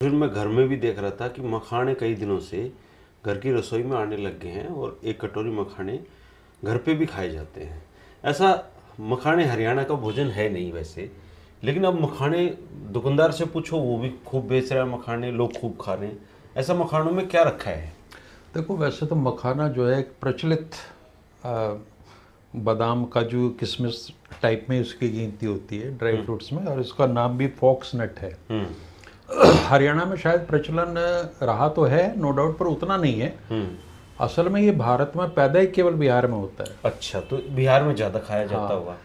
फिर मैं घर में भी देख रहा था कि मखाने कई दिनों से घर की रसोई में आने लग गए हैं और एक कटोरी मखाने घर पे भी खाए जाते हैं। ऐसा मखाने हरियाणा का भोजन है नहीं वैसे, लेकिन अब मखाने दुकानदार से पूछो वो भी खूब बेच रहा है, मखाने लोग खूब खा रहे हैं। ऐसा मखानों में क्या रखा है? देखो, वैसे तो मखाना जो है एक प्रचलित बादाम काजू किशमिश टाइप में इसकी गिनती होती है ड्राई फ्रूट्स में, और इसका नाम भी फॉक्स नट है। हरियाणा में शायद प्रचलन रहा तो है, नो डाउट, पर उतना नहीं है। असल में ये भारत में पैदा ही केवल बिहार में होता है। अच्छा, तो बिहार में ज़्यादा खाया जाता होगा।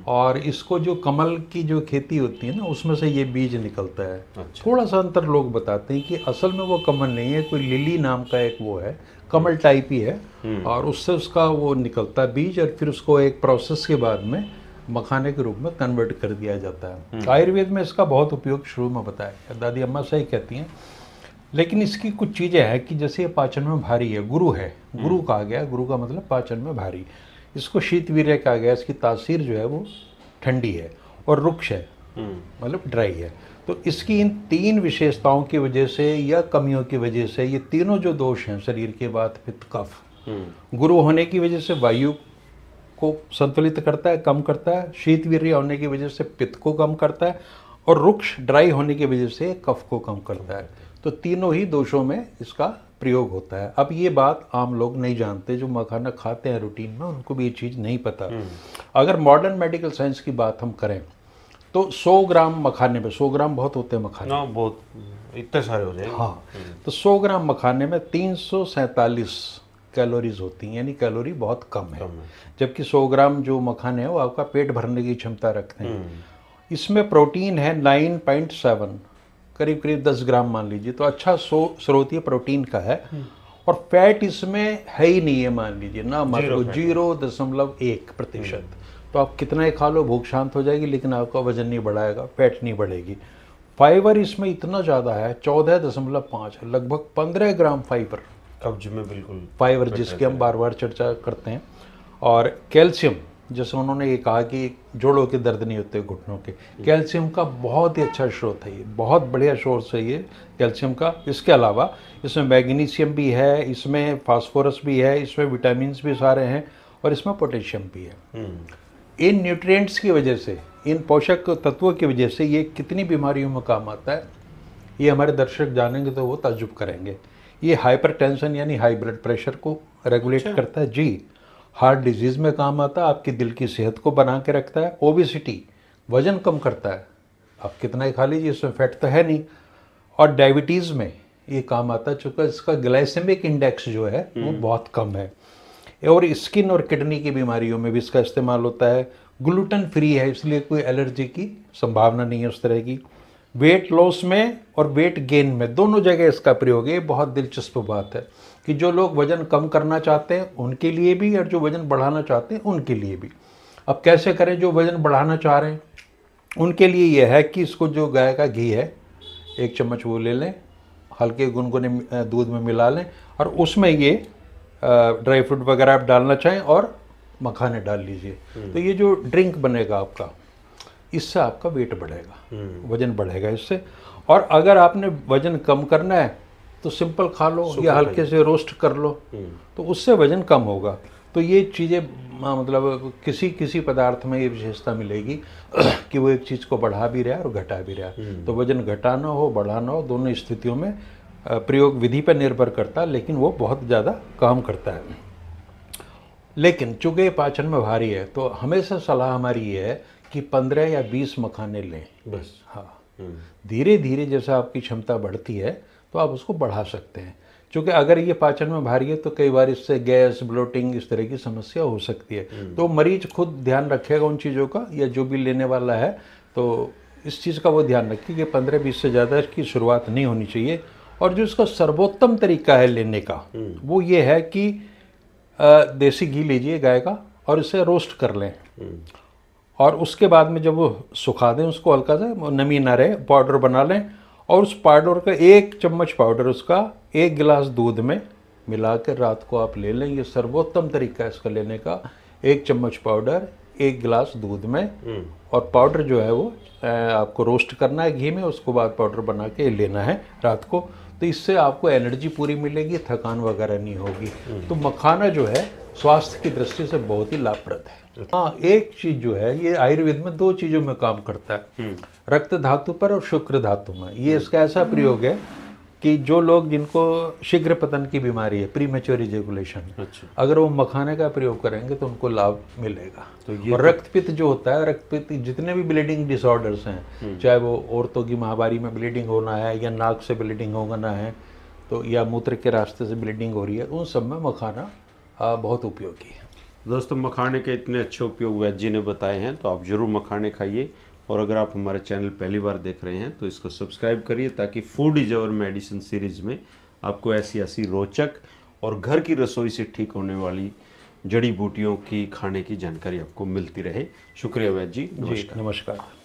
और इसको जो कमल की जो खेती होती है ना, उसमें से ये बीज निकलता है। अच्छा। थोड़ा सा अंतर लोग बताते हैं कि असल में वो कमल नहीं है, कोई लिली नाम का एक वो है, कमल टाइप ही है, और उससे उसका वो निकलता है बीज, और फिर उसको एक प्रोसेस के बाद में मखाने के रूप में कन्वर्ट कर दिया जाता है। आयुर्वेद में इसका बहुत उपयोग शुरू में बताया, दादी अम्मा सही कहती हैं। लेकिन इसकी कुछ चीज़ें हैं कि जैसे ये पाचन में भारी है, गुरु है, गुरु कहा गया, गुरु का मतलब पाचन में भारी। इसको शीतवीर्य कहा गया, इसकी तासीर जो है वो ठंडी है, और रुक्ष है, मतलब ड्राई है। तो इसकी इन तीन विशेषताओं की वजह से या कमियों की वजह से, ये तीनों जो दोष हैं शरीर के, वात पित्त कफ, गुरु होने की वजह से वायु को संतुलित करता है, कम करता है, शीतवीर्य होने की वजह से पित्त को कम करता है, और रुक्ष ड्राई होने की वजह से कफ को कम करता है। तो तीनों ही दोषों में इसका प्रयोग होता है। अब ये बात आम लोग नहीं जानते, जो मखाना खाते हैं रूटीन में, उनको भी ये चीज़ नहीं पता। अगर मॉडर्न मेडिकल साइंस की बात हम करें तो 100 ग्राम मखाने में, 100 ग्राम बहुत होते हैं मखाने, ना बहुत, इतने सारे हो जाएंगे। हाँ, तो 100 ग्राम मखाने में 347 कैलोरीज होती हैं, यानी कैलोरी बहुत कम है। जबकि 100 ग्राम जो मखाने हैं वो आपका पेट भरने की क्षमता रखते हैं। इसमें प्रोटीन है 9.7, करीब करीब 10 ग्राम मान लीजिए, तो अच्छा स्रोत ये प्रोटीन का है। और फैट इसमें है ही नहीं है, मान लीजिए ना, मतलब 0.1%। तो आप कितना ही खा लो, भूख शांत हो जाएगी, लेकिन आपका वजन नहीं बढ़ाएगा, फैट नहीं बढ़ेगी। फाइबर इसमें इतना ज़्यादा है, 14.5, लगभग 15 ग्राम फाइबर, कब्ज में बिल्कुल फाइबर, जिसकी हम बार बार चर्चा करते हैं। और कैल्शियम, जैसे उन्होंने ये कहा कि जोड़ों के दर्द नहीं होते, घुटनों के, कैल्शियम का बहुत ही अच्छा स्रोत है ये, बहुत बढ़िया सोर्स है ये कैल्शियम का। इसके अलावा इसमें मैग्नीशियम भी है, इसमें फास्फोरस भी है, इसमें विटामिन भी सारे हैं, और इसमें पोटेशियम भी है। इन न्यूट्रिएंट्स की वजह से, इन पोषक तत्वों की वजह से ये कितनी बीमारियों में काम आता है, ये हमारे दर्शक जानेंगे तो वो ताज्जुब करेंगे। ये हाइपरटेंशन यानी हाई ब्लड प्रेशर को रेगुलेट करता है जी, हार्ट डिजीज़ में काम आता है, आपकी दिल की सेहत को बना के रखता है, ओबेसिटी, वजन कम करता है, आप कितना ही खा लीजिए, इसमें फैट तो है नहीं, और डायबिटीज़ में ये काम आता है, चूँकि इसका ग्लाइसेमिक इंडेक्स जो है वो बहुत कम है। और स्किन और किडनी की बीमारियों में भी इसका इस्तेमाल होता है। ग्लूटेन फ्री है, इसलिए कोई एलर्जी की संभावना नहीं है उस तरह की। वेट लॉस में और वेट गेन में दोनों जगह इसका प्रयोग है। ये बहुत दिलचस्प बात है कि जो लोग वज़न कम करना चाहते हैं उनके लिए भी, और जो वज़न बढ़ाना चाहते हैं उनके लिए भी। अब कैसे करें? जो वज़न बढ़ाना चाह रहे हैं उनके लिए यह है कि इसको, जो गाय का घी है, 1 चम्मच वो ले लें, हल्के गुनगुने दूध में मिला लें, और उसमें ये ड्राई फ्रूट वगैरह आप डालना चाहें और मखाने डाल लीजिए। तो ये जो ड्रिंक बनेगा आपका, इससे आपका वेट बढ़ेगा, वज़न बढ़ेगा इससे। और अगर आपने वज़न कम करना है तो सिंपल खा लो या हल्के से रोस्ट कर लो, तो उससे वज़न कम होगा। तो ये चीज़ें, मतलब किसी पदार्थ में ये विशेषता मिलेगी कि वो एक चीज़ को बढ़ा भी रहा है और घटा भी रहा है। तो वज़न घटाना हो बढ़ाना हो, दोनों स्थितियों में प्रयोग विधि पर निर्भर करता है, लेकिन वो बहुत ज़्यादा काम करता है। लेकिन चूँकि ये पाचन में भारी है, तो हमेशा सलाह हमारी ये है कि 15 या 20 मखाने लें बस। हाँ, धीरे धीरे जैसा आपकी क्षमता बढ़ती है तो आप उसको बढ़ा सकते हैं। क्योंकि अगर ये पाचन में भारी है तो कई बार इससे गैस, ब्लोटिंग, इस तरह की समस्या हो सकती है। तो मरीज खुद ध्यान रखेगा उन चीज़ों का, या जो भी लेने वाला है तो इस चीज़ का वो ध्यान रखिए कि 15-20 से ज़्यादा इसकी शुरुआत नहीं होनी चाहिए। और जो इसका सर्वोत्तम तरीका है लेने का, वो ये है कि देसी घी लीजिए गाय का, और इसे रोस्ट कर लें, और उसके बाद में जब वो सुखा दें उसको, हल्का सा नमी ना रहे, पाउडर बना लें, और उस पाउडर का 1 चम्मच पाउडर उसका 1 गिलास दूध में मिला कर रात को आप ले लें। ये सर्वोत्तम तरीका है इसका लेने का। 1 चम्मच पाउडर 1 गिलास दूध में, और पाउडर जो है वो आपको रोस्ट करना है घी में, उसको बाद पाउडर बना के लेना है रात को। तो इससे आपको एनर्जी पूरी मिलेगी, थकान वगैरह नहीं होगी। तो मखाना जो है स्वास्थ्य की दृष्टि से बहुत ही लाभप्रद है। हाँ, एक चीज जो है ये आयुर्वेद में 2 चीजों में काम करता है, रक्त धातु पर और शुक्र धातु में। ये इसका ऐसा प्रयोग है कि जो लोग जिनको शीघ्र पतन की बीमारी है, प्रीमेच्योर इजैकुलेशन, अच्छा, अगर वो मखाने का प्रयोग करेंगे तो उनको लाभ मिलेगा। तो और रक्तपित्त जो होता है, रक्तपित्त जितने भी ब्लीडिंग डिसऑर्डर्स हैं, चाहे वो औरतों की माहवारी में ब्लीडिंग होना है, या नाक से ब्लीडिंग होना है, तो या मूत्र के रास्ते से ब्लीडिंग हो रही है, उन सब में मखाना बहुत उपयोगी है। दोस्तों, मखाने के इतने अच्छे उपयोग वैद्य जी ने बताए हैं, तो आप ज़रूर मखाने खाइए। और अगर आप हमारे चैनल पहली बार देख रहे हैं तो इसको सब्सक्राइब करिए, ताकि food is our medicine series में आपको ऐसी ऐसी रोचक और घर की रसोई से ठीक होने वाली जड़ी बूटियों की खाने की जानकारी आपको मिलती रहे। शुक्रिया वैद्य जी, नमस्कार।